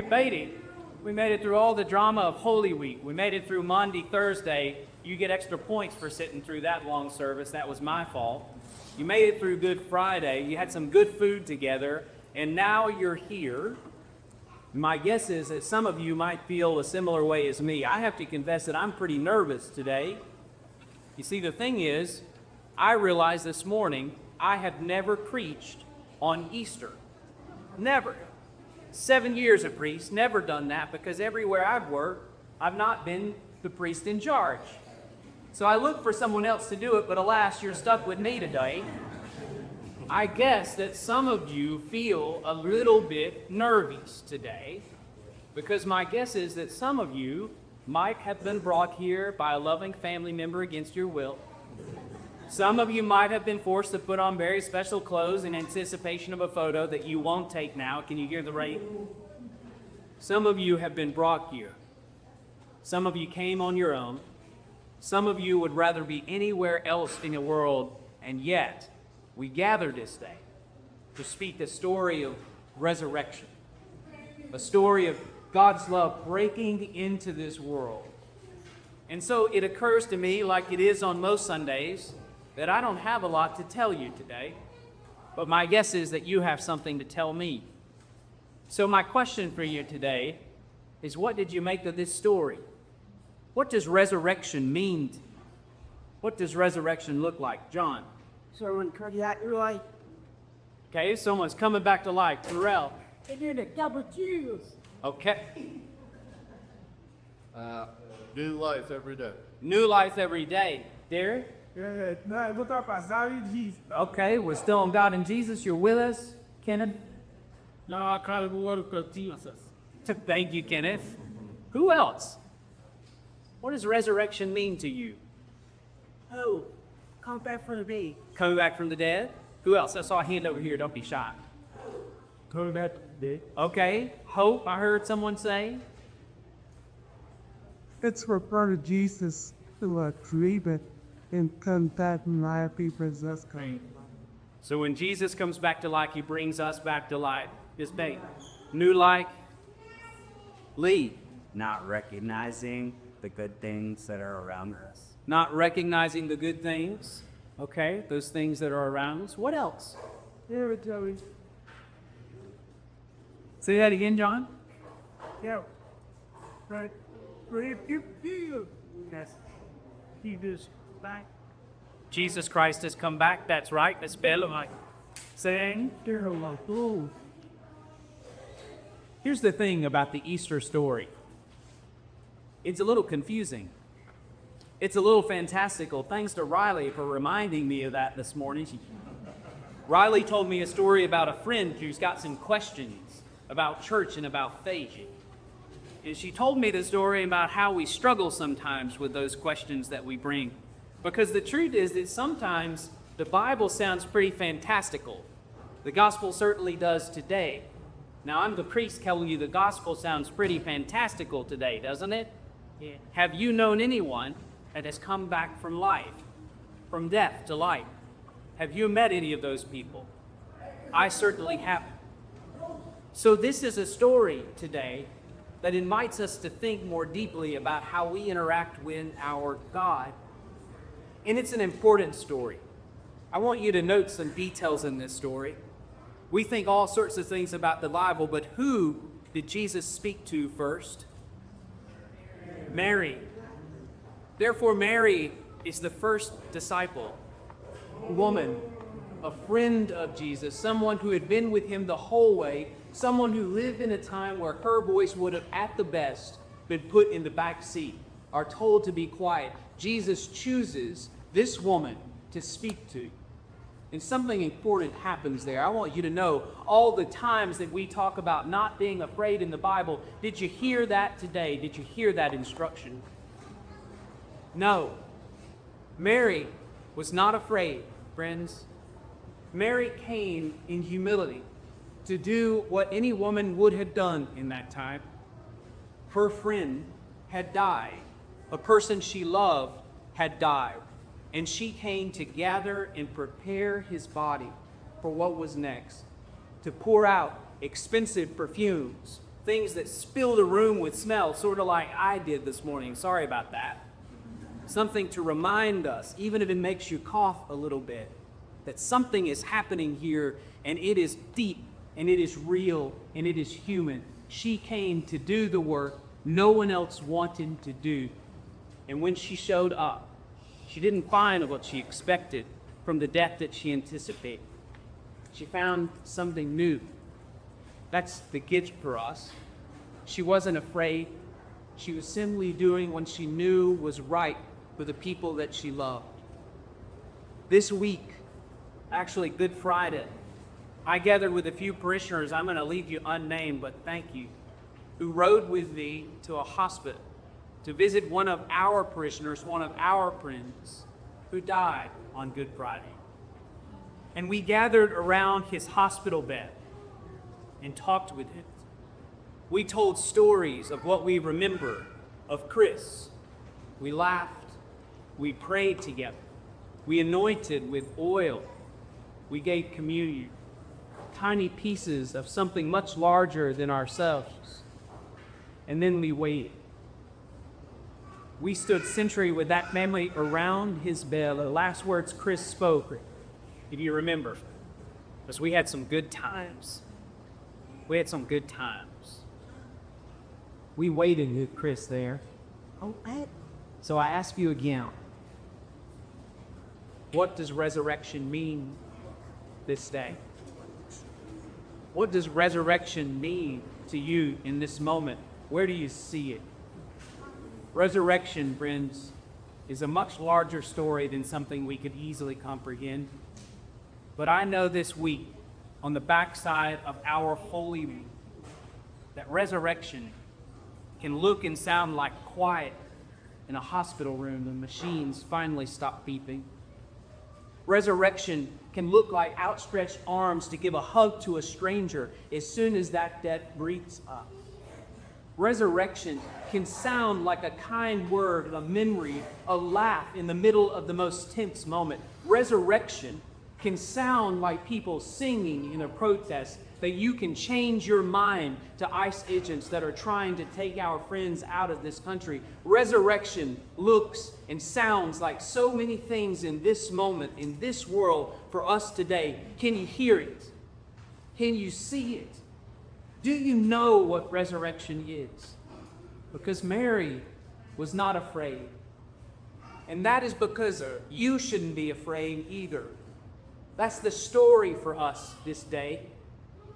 We made it. We made it through all the drama of Holy Week. We made it through Maundy Thursday. You get extra points for sitting through that long service. That was my fault. You made it through Good Friday. You had some good food together. And now you're here. My guess is that some of you might feel a similar way as me. I have to confess that I'm pretty nervous today. You see, the thing is, I realized this morning I have never preached on Easter. Never. 7 years a priest, never done that, because everywhere I've worked, I've not been the priest in charge. So I looked for someone else to do it, but alas, you're stuck with me today. I guess that some of you feel a little bit nervous today, because my guess is that some of you might have been brought here by a loving family member against your will. Some of you might have been forced to put on very special clothes in anticipation of a photo that you won't take now. Can you hear the rain? Some of you have been brought here. Some of you came on your own. Some of you would rather be anywhere else in the world, and yet we gather this day to speak the story of resurrection, a story of God's love breaking into this world. And so it occurs to me, like it is on most Sundays, that I don't have a lot to tell you today, but my guess is that you have something to tell me. So my question for you today is, what did you make of this story? What does resurrection mean? What does resurrection look like? John? Someone could that your life. Okay, someone's coming back to life. Terrell? They did a double cheers. Okay. New life every day. New life every day. Derek? No, we'll talk about Zoe Jesus. Okay, we're still on God and Jesus. You're with us, Kenneth? No, I call it Lord of Jesus. Thank you, Kenneth. Who else? What does resurrection mean to you? Oh, come back for the day. Coming back from the dead? Who else? I saw a hand over here. Don't be shy. Coming back today. Okay. Hope, I heard someone say. It's refer to Jesus to a grieving and come back in life, he brings us clean. So when Jesus comes back to life, he brings us back to life. This day, new life. Lee. Not recognizing the good things that are around us. Not recognizing the good things. Okay, those things that are around us. What else? Yeah, Joey. Say that again, John. Yeah. Right. But if you feel that he just back, Jesus Christ has come back. That's right. That's Bella. Saying. they're like, oh. Here's the thing about the Easter story. It's a little confusing. It's a little fantastical. Thanks to Riley for reminding me of that this morning. Riley told me a story about a friend who's got some questions about church and about faith. And she told me the story about how we struggle sometimes with those questions that we bring. Because the truth is that sometimes the Bible sounds pretty fantastical. The gospel certainly does today. Now, I'm the priest telling you the gospel sounds pretty fantastical today, doesn't it? Yeah. Have you known anyone that has come back from life, from death to life? Have you met any of those people? I certainly haven't. So this is a story today that invites us to think more deeply about how we interact with our God. And it's an important story. I want you to note some details in this story. We think all sorts of things about the Bible, but who did Jesus speak to first? Mary. Therefore, Mary is the first disciple, woman, a friend of Jesus, someone who had been with him the whole way, someone who lived in a time where her voice would have, at the best, been put in the back seat, are told to be quiet. Jesus chooses this woman to speak to. And something important happens there. I want you to know all the times that we talk about not being afraid in the Bible, did you hear that today? Did you hear that instruction? No. Mary was not afraid, friends. Mary came in humility to do what any woman would have done in that time. Her friend had died. A person she loved had died. And she came to gather and prepare his body for what was next, to pour out expensive perfumes, things that fill the room with smell, sort of like I did this morning. Sorry about that. Something to remind us, even if it makes you cough a little bit, that something is happening here, and it is deep, and it is real, and it is human. She came to do the work no one else wanted to do. And when she showed up, she didn't find what she expected from the death that she anticipated. She found something new. That's the gift for us. She wasn't afraid. She was simply doing what she knew was right for the people that she loved. This week, actually Good Friday, I gathered with a few parishioners, I'm going to leave you unnamed, but thank you, who rode with me to a hospice to visit one of our parishioners, one of our friends, who died on Good Friday. And we gathered around his hospital bed and talked with him. We told stories of what we remember of Chris. We laughed. We prayed together. We anointed with oil. We gave communion. Tiny pieces of something much larger than ourselves. And then we waited. We stood sentry with that family around his bed. The last words Chris spoke, if you remember, was we had some good times. We had some good times. We waited with Chris there. Oh, what? So I ask you again, what does resurrection mean this day? What does resurrection mean to you in this moment? Where do you see it? Resurrection, friends, is a much larger story than something we could easily comprehend. But I know this week, on the backside of our Holy Week, that resurrection can look and sound like quiet in a hospital room. The machines finally stop beeping. Resurrection can look like outstretched arms to give a hug to a stranger as soon as that death breathes up. Resurrection can sound like a kind word, a memory, a laugh in the middle of the most tense moment. Resurrection can sound like people singing in a protest that you can change your mind to ICE agents that are trying to take our friends out of this country. Resurrection looks and sounds like so many things in this moment, in this world, for us today. Can you hear it? Can you see it? Do you know what resurrection is? Because Mary was not afraid. And that is because you shouldn't be afraid either. That's the story for us this day.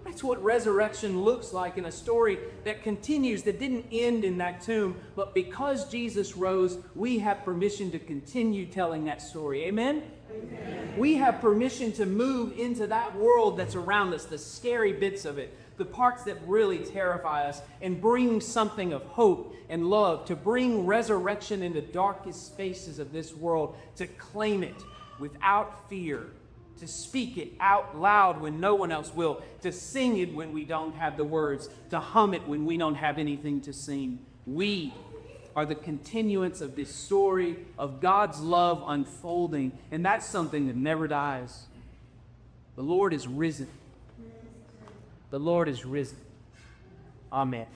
That's what resurrection looks like in a story that continues, that didn't end in that tomb. But because Jesus rose, we have permission to continue telling that story. Amen? Amen. We have permission to move into that world that's around us, the scary bits of it, the parts that really terrify us, and bring something of hope and love, to bring resurrection in the darkest spaces of this world, to claim it without fear, to speak it out loud when no one else will, to sing it when we don't have the words, to hum it when we don't have anything to sing. We are the continuance of this story of God's love unfolding, and that's something that never dies. The Lord is risen. The Lord is risen. Amen.